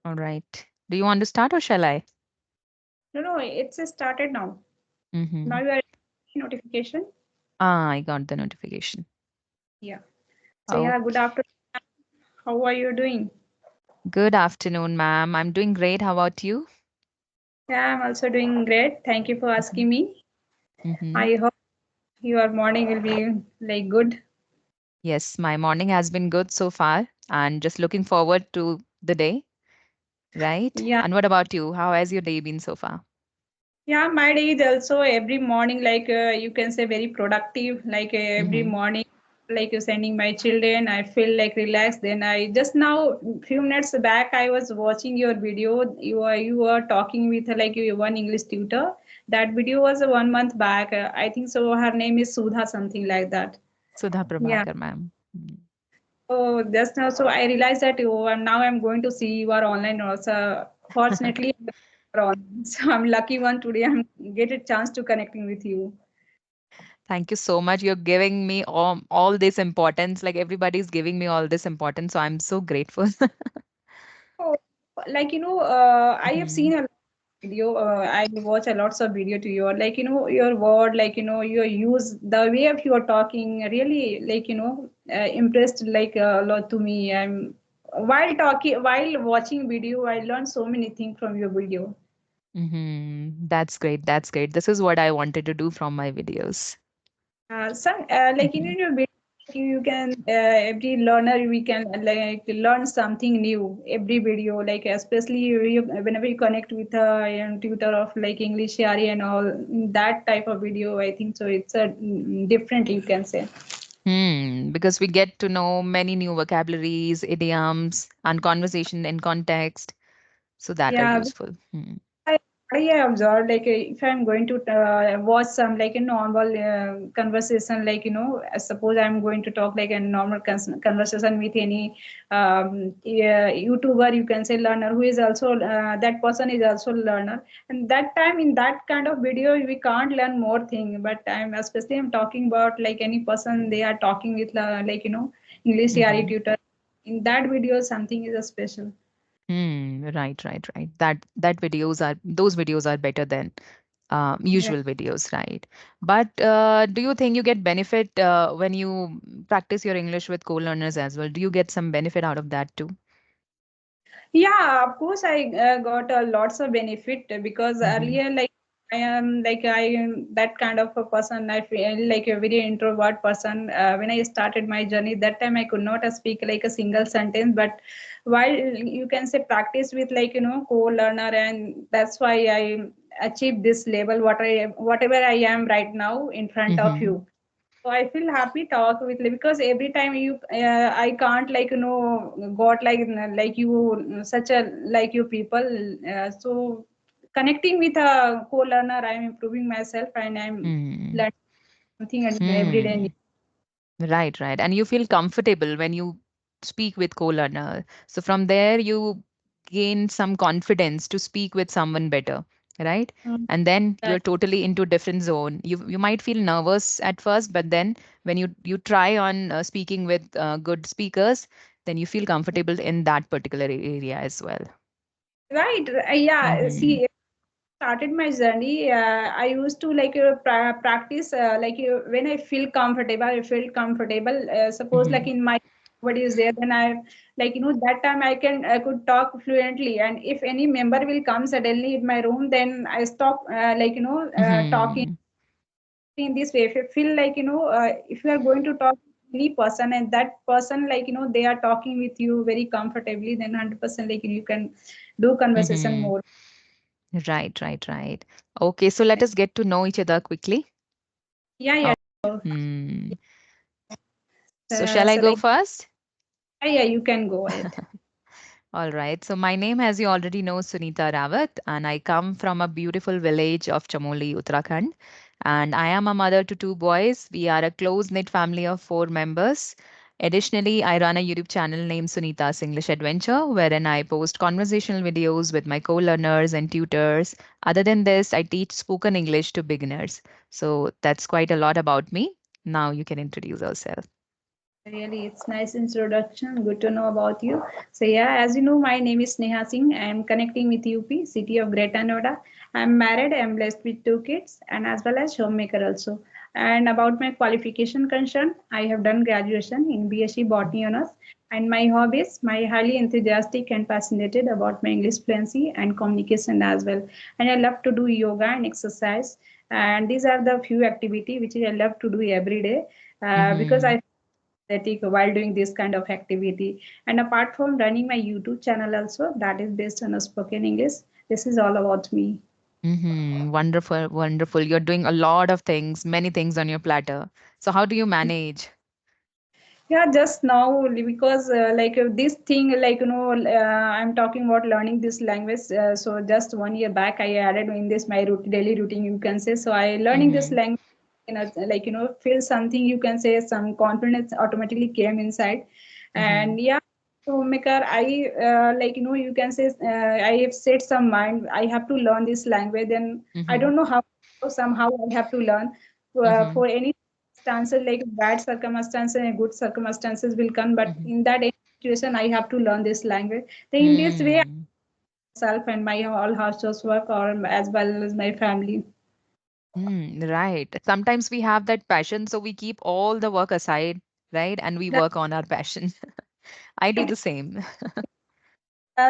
All right. Do you want to start or shall I? No, it's started now. Mm-hmm. Now you are notification. Ah, I got the notification. Yeah. So Oh, yeah, good afternoon. How are you doing? good afternoon, ma'am. I'm doing great. How about you? Yeah, I'm also doing great. Thank you for Mm-hmm. asking me. Mm-hmm. I hope your morning will be like good. Yes, my morning has been good so far, and just looking forward to the day, right? Yeah, And what about you? How has your day been so far? yeah. My day is also every morning like you can say very productive. Like every Mm-hmm. morning, like sending my children, I feel like relaxed. Then I just now few minutes back I was watching your video. You were talking with like your one English tutor. That video was 1 month back. I think so. Her name is Sudha, something like that. Sudha Yeah. Prabhakar, ma'am. Mm. So just now, so I realized that now I'm going to see you are online also. Fortunately, you're online. So I'm lucky one today. I'm get a chance to connecting with you. Thank you so much. You're giving me all this importance. Like everybody's giving me all this importance. So I'm so grateful. Oh, like I have Mhm. seen a video. I watch a lots of video to your like your word, like your use the way of your talking. Really like impressed like a lot to me. I'm while watching video, I learned so many things from your video. That's great. That's great. This is what I wanted to do from my videos. Some like Mhm. your video, you can every learner we can like learn something new every video like especially whenever you connect with a tutor of like English RE and all that type of video I think so it's a different you can say. Because we get to know many new vocabularies, idioms, and conversation in context. So that are Yeah, useful. Hmm. I, I observed like if I'm going to watch some like a normal conversation, like suppose I'm going to talk like a normal conversation with any yeah, YouTuber, you can say learner who is also that person is also learner, and that time in that kind of video we can't learn more thing. But I'm talking about like any person they are talking with like English CRE Mm-hmm. tutor. In that video, something is a special. Right, right, right. Those videos are better than Yeah. usual videos, right? But do you think you get benefit when you practice your English with co-learners as well? Do you get some benefit out of that too? Yeah, of course, I got lots of benefit because Mm-hmm. earlier, like I am that kind of a person. I feel like a very introvert person. When I started my journey, that time I could not speak like a single sentence. But while you can say practice with like co-learner, and that's why I achieved this level. Whatever I am right now in front of Mm-hmm. you. So I feel happy talk with because every time I can't like got like you such a like you people. So connecting with a co-learner, I'm improving myself and I'm Hmm. learning something every day. Hmm. Right, right. And you feel comfortable when you speak with co-learner. So from there, you gain some confidence to speak with someone better, right? Mm, And then you're that totally into different zone. You might feel nervous at first, but then when you try on speaking with good speakers, then you feel comfortable in that particular area as well. right. Yeah. Mm-hmm. See, started my journey, I used to like practice like when I feel comfortable. I feel comfortable. Suppose like Mm-hmm. in my body is there, then I like that time I could talk fluently. And if any member will come suddenly in my room, then I stop like talking Mm-hmm. in this way. If you feel like if you are going to talk to any person and that person like they are talking with you very comfortably, then 100% like you can do conversation Mm-hmm. more. Right, right, right. Okay, so let us get to know each other quickly. Yeah, Oh. yeah. Hmm. So shall I So go like, first? yeah, you can go ahead. All right. So my name, as you already know, Sunita Rawat, and I come from a beautiful village of Chamoli, Uttarakhand. And I am a mother to two boys. We are a close-knit family of four members. Additionally, I run a YouTube channel named Sunita's English Adventure, wherein I post conversational videos with my co-learners and tutors. Other than this, I teach spoken English to beginners. So that's quite a lot about me. Now you can introduce yourself. Really, it's nice introduction. Good to know about you. So yeah, as you know, my name is Sneha Singh. I'm connecting with UP, city of Greater Noida. I'm married. I'm blessed with two kids, and as well as homemaker also. And about my qualification concern, I have done graduation in BSc Botany Honors. And my hobbies, my highly enthusiastic and fascinated about my English fluency and communication as well. And I love to do yoga and exercise. And these are the few activity which I love to do every day because Mm-hmm. I aesthetic while doing this kind of activity. And apart from running my YouTube channel also, that is based on a spoken English, this is all about me. Mm-hmm. Wonderful, wonderful. You're doing a lot of things, many things on your platter. So how do you manage? Yeah, just now because this thing I'm talking about learning this language. So just 1 year back, I added in this my daily routine. You can say so. I learning this Mm-hmm. language. Feel something. You can say some confidence automatically came inside, Mm-hmm. and yeah. So Maker, you can say I have set some mind. I have to learn this language, and I Mm-hmm. don't know how. Somehow I have to learn Mm-hmm. for any circumstances like bad circumstances and good circumstances will come, but Mm-hmm. in that situation I have to learn this language. Then in this way Hmm. myself and my all household work or as well as my family. Right. Sometimes we have that passion, so we keep all the work aside, right? And we work on our passion. I do Right. the same.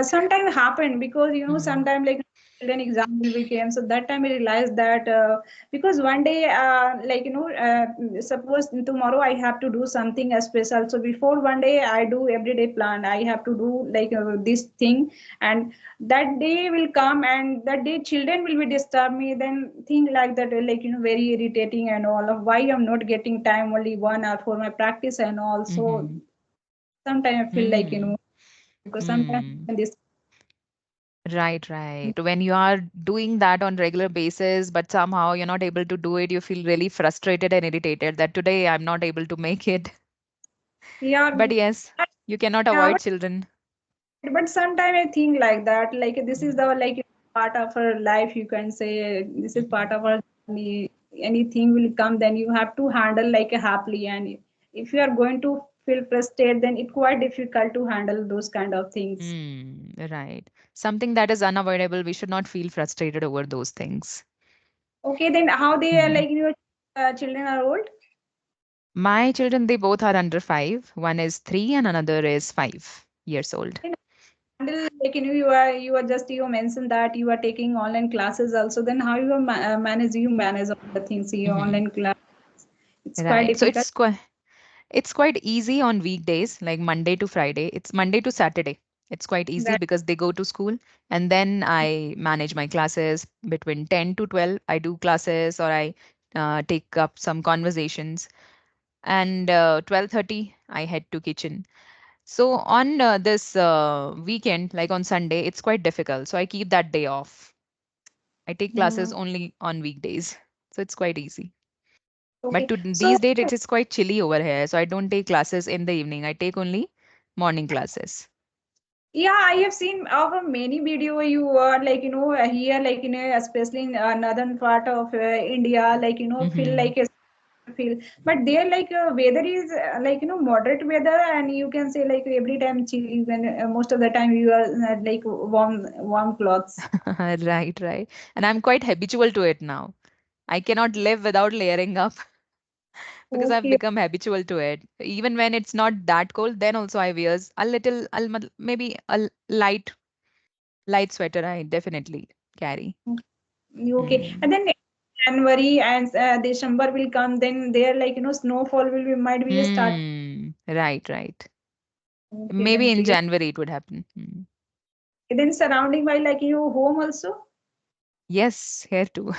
Sometimes happen because Mm-hmm. sometimes like children exam will became, so that time I realized that because one day suppose tomorrow I have to do something special, so before one day I do everyday plan I have to do this thing, and that day will come and that day children will be disturb me, then think like that very irritating and all of why I'm not getting time only 1 hour for my practice and all. So Mm-hmm. sometimes I feel like Hmm. because sometimes Hmm. this. Right, right. When you are doing that on regular basis, but somehow you're not able to do it, you feel really frustrated and irritated that today I'm not able to make it. Yeah, But yes, you cannot yeah, avoid children. but sometimes I think like that, like this is Mm-hmm. the part of our life. You can say this is part Mm-hmm. of our journey. Anything will come, then you have to handle like happily. And if you are going to feel frustrated, then it's quite difficult to handle those kind of things. Right. Something that is unavoidable, we should not feel frustrated over those things. Okay, then how they are Hmm. like your children are old? My children, they both are under 5. One is 3 and another is 5 years old. Then handle you are just you mentioned that you are taking online classes also. Then how you manage all the things in your Mhm. online class? It's quite Right. So difficult. it's quite easy on weekdays, like Monday to Friday. It's Monday to Saturday. It's quite easy That because they go to school and then I manage my classes between 10 to 12. I do classes or I take up some conversations and 12:30 I head to kitchen. So on this weekend, like on Sunday, it's quite difficult. So I keep that day off. I take classes Hmm. only on weekdays. So it's quite easy. But Okay. So these days it is quite chilly over here. So I don't take classes in the evening. I take only morning classes. yeah, I have seen over many video you are here especially in northern part of India feel Hmm. like a feel, but there weather is moderate weather, and you can say like every time chilly when most of the time you are warm clothes. Right, right. And I'm quite habitual to it now. I cannot live without layering up because I've Okay. become habitual to it. Even when it's not that cold, then also I wears a little, maybe light sweater. I definitely carry. Okay, Hmm. and then January and December will come. Then there, snowfall will be might be a start. Right, right. Okay, Maybe then in great. January it would happen. Hmm. Then surrounding by home also. Yes, here too.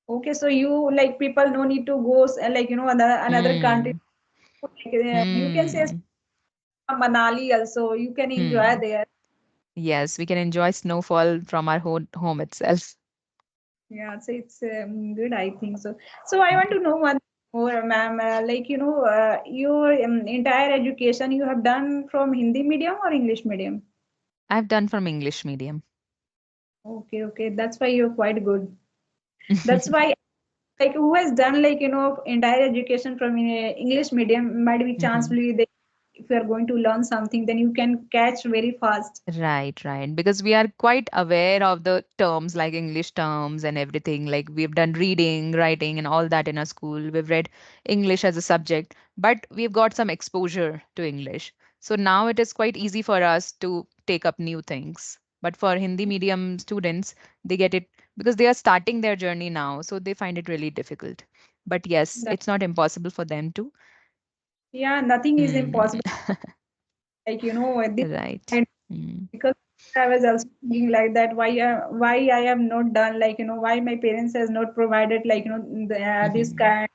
Okay, so you like people no need to go another country. Hmm. You can say Hmm. Manali also. You can enjoy Hmm. there. Yes, we can enjoy snowfall from our home itself. Yeah, so it's good. I think so. So I want to know one more, ma'am. Your entire education you have done from Hindi medium or English medium? I've done from English medium. Okay, okay. That's why you're quite good. That's why. like who has done like entire education from English medium might be chance Hmm. will be there. If you are going to learn something, then you can catch very fast. Right, right. Because we are quite aware of the terms like English terms and everything. Like we've done reading, writing, and all that in our school. We've read English as a subject, but we've got some exposure to English. So now it is quite easy for us to take up new things. But for Hindi medium students, they get it because they are starting their journey now. So they find it really difficult. But yes, That, it's not impossible for them to. yeah, nothing is Hmm. impossible. Like this Right. kind, Mm. because I was also thinking like that. Why I have not done like why my parents has not provided like this Hmm. kind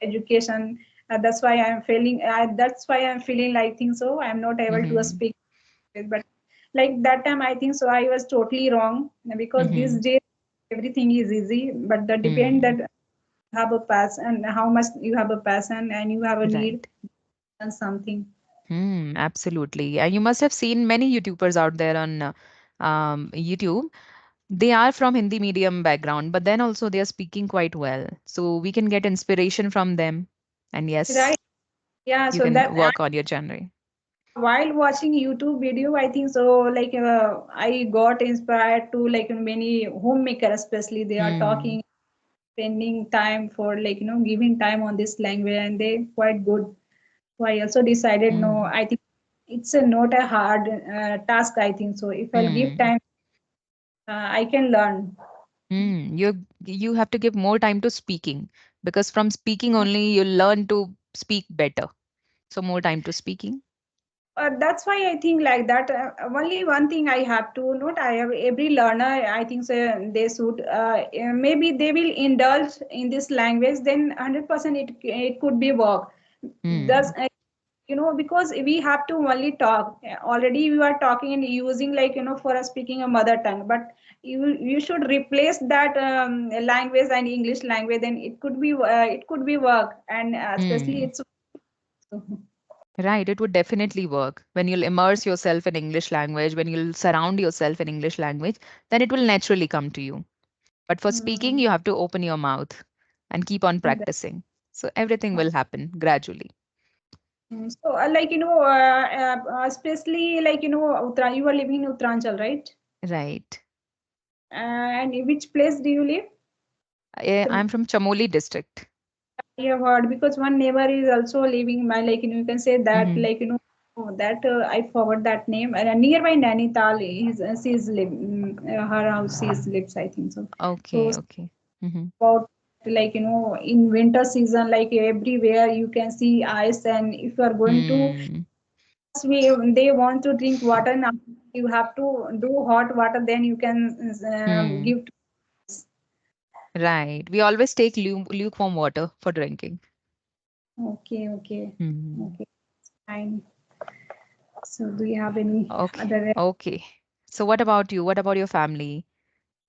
of education. That's why I'm feeling. That's why I'm feeling like think so. I'm not able to Hmm. speak with, but like that time I think so I was totally wrong because these Hmm. days everything is easy, but the depend Hmm. that you have a passion and how much you have a passion and you have a need Right. and something. Absolutely. And you must have seen many YouTubers out there on YouTube. They are from Hindi medium background, but then also they are speaking quite well. So we can get inspiration from them. And yes, Right. Yeah, you so can that work on your genre. while watching YouTube video, I think so like I got inspired to like many homemaker especially they are Hmm. talking spending time for like giving time on this language and they quite good. So I also decided no, Hmm. I think it's not a hard task. I think so. If I'll give Hmm. time, I can learn. You have to give more time to speaking because from speaking only you learn to speak better. So more time to speaking. That's why I think like that. Only one thing I have to note: I have every learner. I think so they should maybe they will indulge in this language. Then 100% it could be work. Thus, Hmm. because we have to only talk. Already you are talking and using like for speaking a mother tongue, but you should replace that language and English language. Then it could be work, and especially Hmm. it's. Right, it would definitely work. When you'll immerse yourself in English language, when you'll surround yourself in English language, then it will naturally come to you. But for speaking, Mm, you have to open your mouth and keep on that- practicing. So everything oh. will happen gradually. So like especially like you are living in Uttaranchal, right? Right. And in which place do you live? I'm from Chamoli district. I have heard because one neighbor is also living my like you can say that Hmm. like that I forgot that name nearby Nainital is she's live her house she lives I think so. So Okay, okay. Hmm. about like in winter season like everywhere you can see ice and if you are going to Hmm. we they want to drink water now you have to do hot water then you can Hmm. give to us. Right. We always take lukewarm water for drinking. Okay, okay, Hmm. okay, fine. So do you have any Okay. other? Okay. So what about you? What about your family?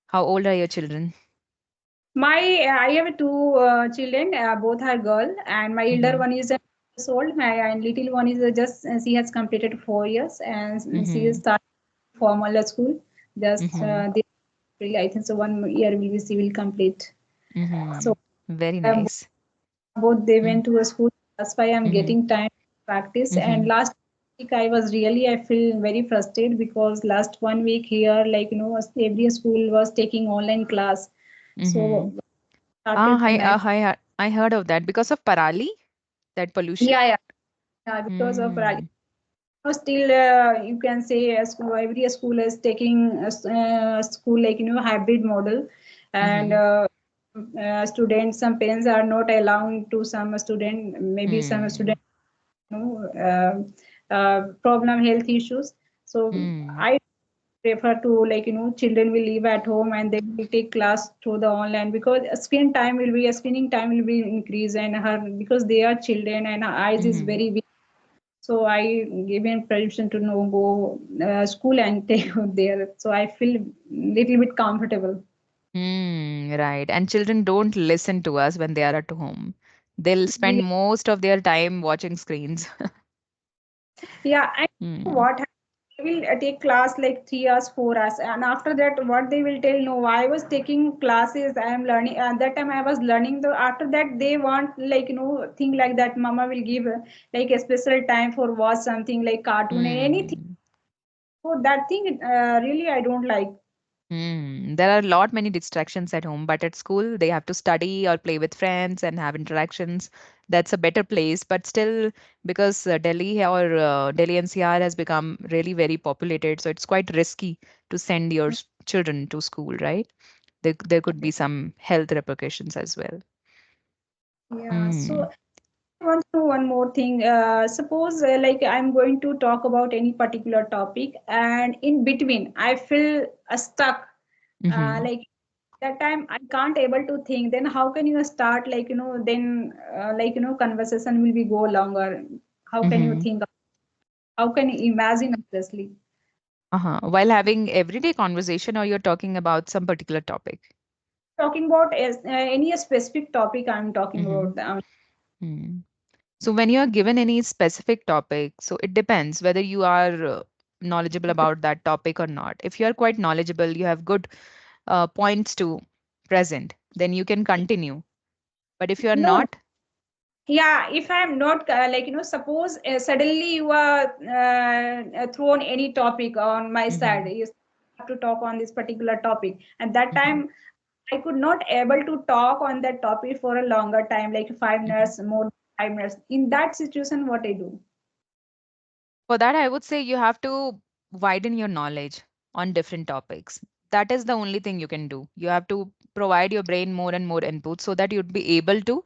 How old are your children? My I have two children. Both are girl, and my elder Mm-hmm. one is years old. My and little one is just she has completed 4 years, and she is Mm-hmm. starting formal school. Just Mm-hmm. this April, I think so. 1 year will be she will complete. Mm-hmm. So Very um, nice. both they went to a school. That's why I'm Mm-hmm. getting time to practice. And Mm-hmm. last week I feel very frustrated because last 1 week here like every school was taking online class. Mm-hmm. So started tonight. I heard of that because of Parali, that pollution. Yeah, yeah, yeah. Because of Hmm. still you can say every school is taking a school like hybrid model, and Mm-hmm. students some parents are not allowing to some student maybe some Hmm. student problem health issues. So Hmm. I prefer to like children will live at home and they will take class through the online because screening time will be increased and her because they are children and her eyes is Mm-hmm. very weak. So I given permission to no go school and take there. So I feel little bit comfortable. Right. And children don't listen to us when they are at home. They'll spend Yeah, most of their time watching screens. yeah. I Hmm. what happened? will take class like 3 hours, 4 hours, and after that, what they will tell, no, I was taking classes, I am learning. At that time, I was learning. The after that, they want like thing like that. Mama will give like a special time for watch something like cartoon and anything. Hmm. So that thing really I don't like. There are a lot many distractions at home, but at school they have to study or play with friends and have interactions. That's a better place, but still, because Delhi NCR has become really very populated, so it's quite risky to send your children to school, right? There could be some health repercussions as well. Yeah. Hmm. So I want to know one more thing. Suppose like I'm going to talk about any particular topic, and in between I feel stuck. Mm-hmm. Like that time I can't able to think. Then how can you start like then like conversation will be go longer. How can you Mm-hmm. think? How can you imagine honestly? Uh-huh. While having everyday conversation, or you're talking about some particular topic? Talking about any specific topic I'm talking Mm-hmm. about. So when you are given any specific topic, so it depends whether you are knowledgeable about that topic or not. If you are quite knowledgeable, you have good points to present, then you can continue. But if you are No, not, yeah, if I'm not like suppose suddenly you are thrown any topic on my side, hmm you have to talk on this particular topic, and that hmm time I could not able to talk on that topic for a longer time, like 5 minutes, more than 5 minutes. In that situation, what I do? for that, I would say you have to widen your knowledge on different topics. That is the only thing you can do. You have to provide your brain more and more input so that you'd be able to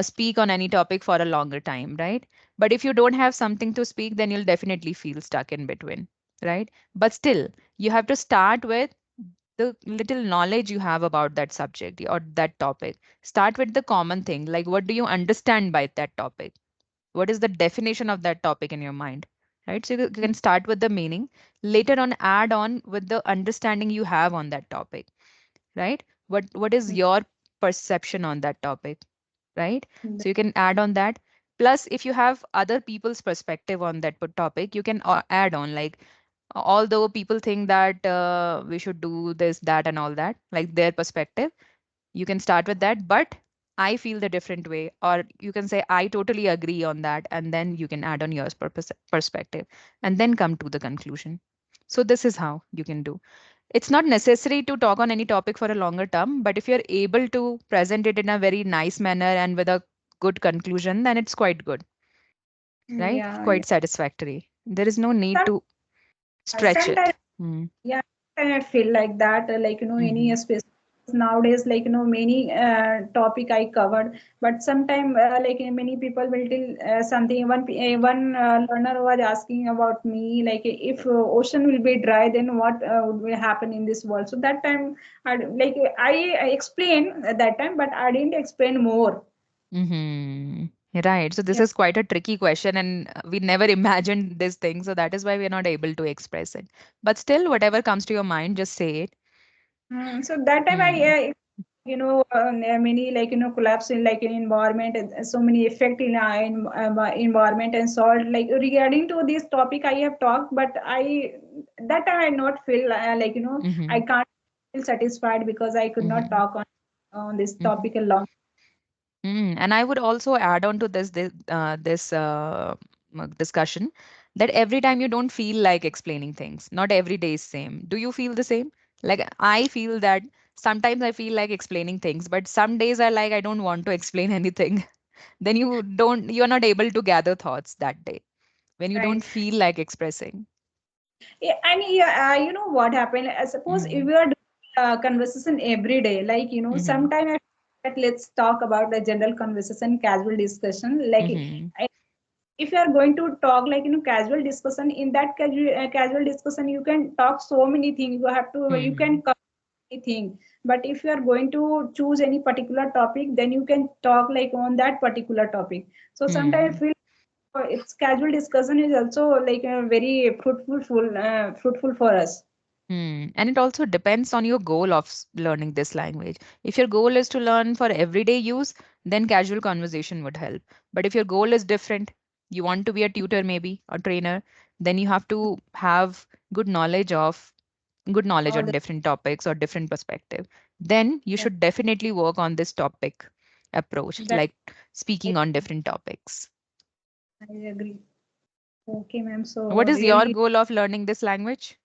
speak on any topic for a longer time, right? But if you don't have something to speak, then you'll definitely feel stuck in between, right? But still, you have to start with the little knowledge you have about that subject or that topic. Start with the common thing, like what do you understand by that topic? What is the definition of that topic in your mind? Right? So you can start with the meaning, later on add on with the understanding you have on that topic, right? What is your perception on that topic? Right? Mm. So you can add on that. Plus, if you have other people's perspective on that topic, you can add on, like, although people think that we should do this, that, and all that, like their perspective, you can start with that. But I feel the different way, or you can say I totally agree on that, and then you can add on your perspective, and then come to the conclusion. So this is how you can do. It's not necessary to talk on any topic for a longer term, but if you're able to present it in a very nice manner and with a good conclusion, then it's quite good, right? Yeah, yeah. Quite satisfactory. There is no need Some, to stretch sometimes it. Hmm. yeah, I feel like that, like any Mm-hmm. space nowadays, like many topic I covered, but sometime like many people will tell something. One learner was asking about me, like if ocean will be dry, then what will happen in this world? So that time, like I explained at that time, but I didn't explain more. Mm-hmm. Right. So this Yeah. is quite a tricky question, and we never imagined this thing. So that is why we're not able to express it. But still, whatever comes to your mind, just say it. So that time I Hmm. many like collapse in like an environment and so many effect in environment and salt, like regarding to this topic I have talked, but I that time I not feel like Mm-hmm. I can't feel satisfied because I could not Mm-hmm. talk on this Mm-hmm. topic a long. And I would also add on to this discussion that every time you don't feel like explaining things, not every day is same. Do you feel the same? Like I feel that sometimes I feel like explaining things, but some days I like I don't want to explain anything. Then you're not able to gather thoughts that day when you Right. don't feel like expressing. Yeah, and yeah, what happened? Suppose if Mm-hmm. we are doing conversation every day, like Mm-hmm. sometime that let's talk about the general conversation, casual discussion. Like Mm-hmm. if you are going to talk like casual discussion, in that casual discussion you can talk so many things. You Mm-hmm. can cover anything. But if you are going to choose any particular topic, then you can talk like on that particular topic. So sometimes I feel it's casual discussion is also like very fruitful for us. And it also depends on your goal of learning this language. If your goal is to learn for everyday use, then casual conversation would help. But if your goal is different, you want to be a tutor maybe, a trainer, then you have to have good knowledge of good knowledge All on the different topics or different perspective. Then you yeah, should definitely work on this topic approach, that like speaking on different topics. I agree. Okay, ma'am. So What is your really, goal of learning this language?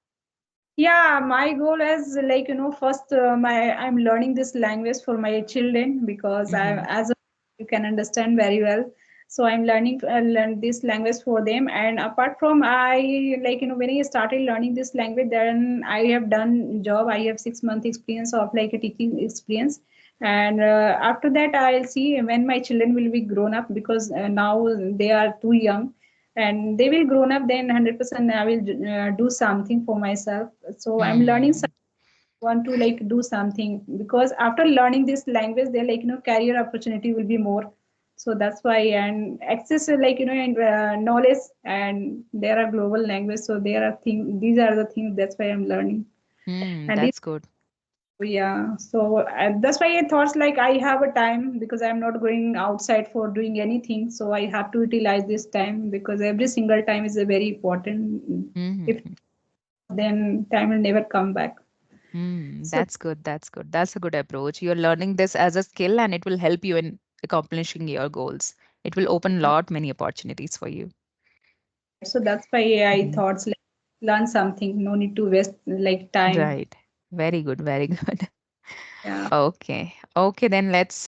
yeah, my goal is like first my I'm learning this language for my children because I Mm-hmm. as a, you can understand very well. So I'm learn this language for them. And apart from I like when I started learning this language, then I have done job. I have 6 month experience of like a teaching experience. And after that, I'll see when my children will be grown up because now they are too young and they will grown up, then 100% I will do something for myself. So I'm learning Hmm. some, want to like do something because after learning this language they like career opportunity will be more. So that's why, and access like and knowledge, and there are global language, so there are things, these are the things, that's why I'm learning. Hmm. And this, That's good. yeah, so that's why I thought like I have a time because I'm not going outside for doing anything. So I have to utilize this time because every single time is a very important. If Mm-hmm. then time will never come back. Hmm. So, That's good. That's good. That's a good approach. You're learning this as a skill and it will help you in accomplishing your goals. It will open lot many opportunities for you. so that's why I Mhm. thought like learn something. No need to waste like time. Right. Very good. Very good. Yeah. Okay. Okay, then let's